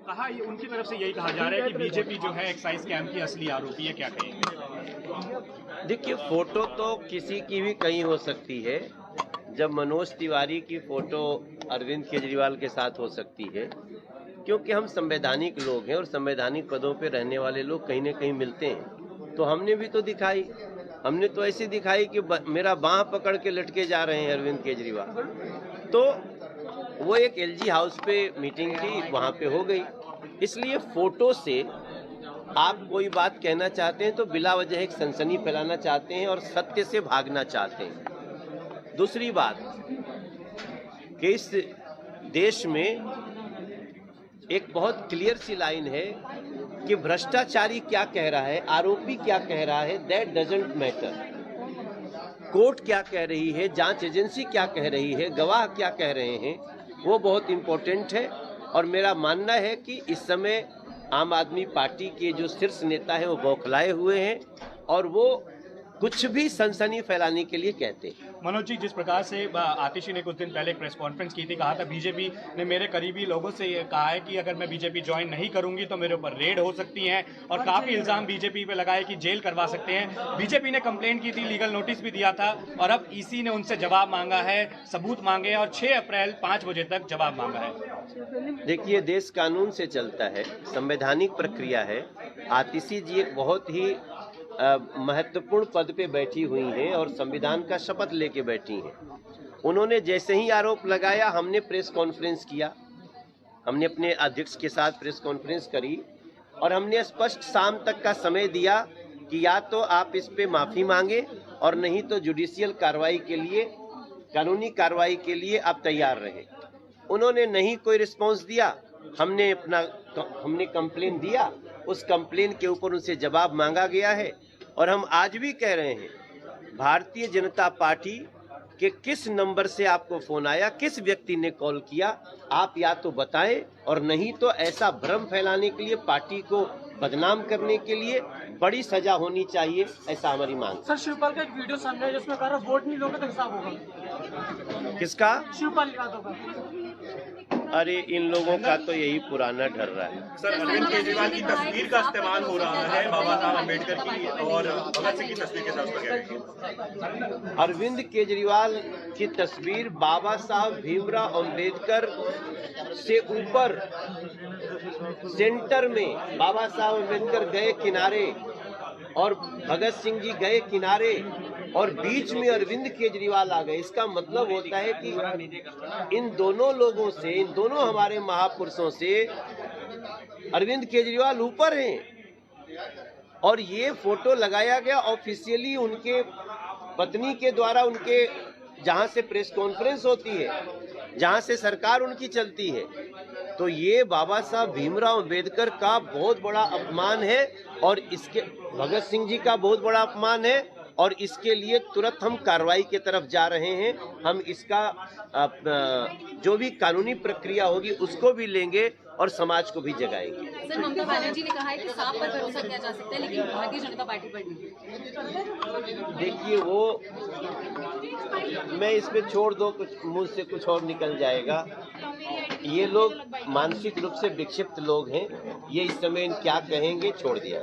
कहा उनकी तरफ से यही कहा जा रहा है कि बीजेपी जो है एक्साइज कैंप की असली आरोपी है, क्या कहेंगे? देखिए, फोटो तो किसी की भी कहीं हो सकती है। जब मनोज तिवारी की फोटो अरविंद केजरीवाल के साथ हो सकती है, क्योंकि हम संवैधानिक लोग हैं और संवैधानिक पदों पे रहने वाले लोग कहीं न कहीं मिलते हैं। तो हमने भी तो दिखाई, हमने तो ऐसे दिखाई कि मेरा बाँह पकड़ के लटके जा रहे हैं अरविंद केजरीवाल। तो वो एक एलजी हाउस पे मीटिंग थी, वहाँ पे हो गई। इसलिए फोटो से आप कोई बात कहना चाहते हैं तो बिला वजह एक सनसनी फैलाना चाहते हैं और सत्य से भागना चाहते हैं। दूसरी बात कि इस देश में एक बहुत क्लियर सी लाइन है कि भ्रष्टाचारी क्या कह रहा है, आरोपी क्या कह रहा है, दैट डजंट मैटर। कोर्ट क्या कह रही है, जांच एजेंसी क्या कह रही है, गवाह क्या कह रहे हैं, वो बहुत इम्पोर्टेंट है। और मेरा मानना है कि इस समय आम आदमी पार्टी के जो शीर्ष नेता हैं वो बौखलाए हुए हैं और वो कुछ भी सनसनी फैलाने के लिए कहते हैं। मनोज जी, जिस प्रकार से आतिशी ने कुछ दिन पहले एक प्रेस कॉन्फ्रेंस की थी, कहा था बीजेपी ने मेरे करीबी लोगों से ये कहा है कि अगर मैं बीजेपी ज्वाइन नहीं करूंगी तो मेरे ऊपर रेड हो सकती है और काफी इल्जाम बीजेपी पे लगाए कि जेल करवा सकते हैं। बीजेपी ने कंप्लेंट की थी, लीगल नोटिस भी दिया था और अब ईसी ने उनसे जवाब मांगा है, सबूत मांगे और 6 अप्रैल 5 बजे तक जवाब मांगा है। देखिए, देश कानून से चलता है, संवैधानिक प्रक्रिया है। आतिशी जी एक बहुत ही महत्वपूर्ण पद पे बैठी हुई हैं और संविधान का शपथ लेके बैठी हैं। उन्होंने जैसे ही आरोप लगाया, हमने प्रेस कॉन्फ्रेंस किया, हमने अपने अध्यक्ष के साथ प्रेस कॉन्फ्रेंस करी और हमने स्पष्ट शाम तक का समय दिया कि या तो आप इस पे माफी मांगे और नहीं तो जुडिशियल कार्रवाई के लिए, कानूनी कार्रवाई के लिए आप तैयार रहे। उन्होंने नहीं कोई रिस्पॉन्स दिया। हमने कंप्लेन दिया, उस कंप्लेन के ऊपर उनसे जवाब मांगा गया है और हम आज भी कह रहे हैं, भारतीय जनता पार्टी के किस नंबर से आपको फोन आया, किस व्यक्ति ने कॉल किया, आप या तो बताएं और नहीं तो ऐसा भ्रम फैलाने के लिए, पार्टी को बदनाम करने के लिए बड़ी सजा होनी चाहिए, ऐसा हमारी मांग। सर, शिवपाल का एक वीडियो सामने है जिसमें कह रहा है वोट नहीं लोगे तो हिसाब होगा। किसका? शिवपाल यादव का। अरे, इन लोगों का तो यही पुराना डर रहा है। सर, अरविंद केजरीवाल की तस्वीर का इस्तेमाल हो रहा है बाबा साहब अम्बेडकर की और भगत सिंह की तस्वीर के साथ। अरविंद केजरीवाल की तस्वीर बाबा साहब भीमराव अम्बेडकर से ऊपर सेंटर में बाबा साहब अम्बेडकर गए किनारे और भगत सिंह जी गए किनारे और बीच में अरविंद केजरीवाल आ गए। इसका मतलब होता है कि इन दोनों लोगों से, इन दोनों हमारे महापुरुषों से अरविंद केजरीवाल ऊपर हैं। और ये फोटो लगाया गया ऑफिशियली उनके पत्नी के द्वारा, उनके जहां से प्रेस कॉन्फ्रेंस होती है, जहां से सरकार उनकी चलती है। तो ये बाबा साहब भीमराव अम्बेडकर का बहुत बड़ा अपमान है और इसके भगत सिंह जी का बहुत बड़ा अपमान है और इसके लिए तुरंत हम कार्रवाई की तरफ जा रहे हैं। हम इसका जो भी कानूनी प्रक्रिया होगी उसको भी लेंगे और समाज को भी जगाएंगे। सर, ममता बनर्जी ने कहा है कि सांप पर भरोसा किया जा सकता है लेकिन भारतीय जनता पार्टी पर नहीं। देखिए, वो मैं इस पे छोड़ दो, कुछ मुंह से कुछ और निकल जाएगा। ये लोग मानसिक रूप से विक्षिप्त लोग हैं, ये इस समय क्या कहेंगे छोड़ दिया।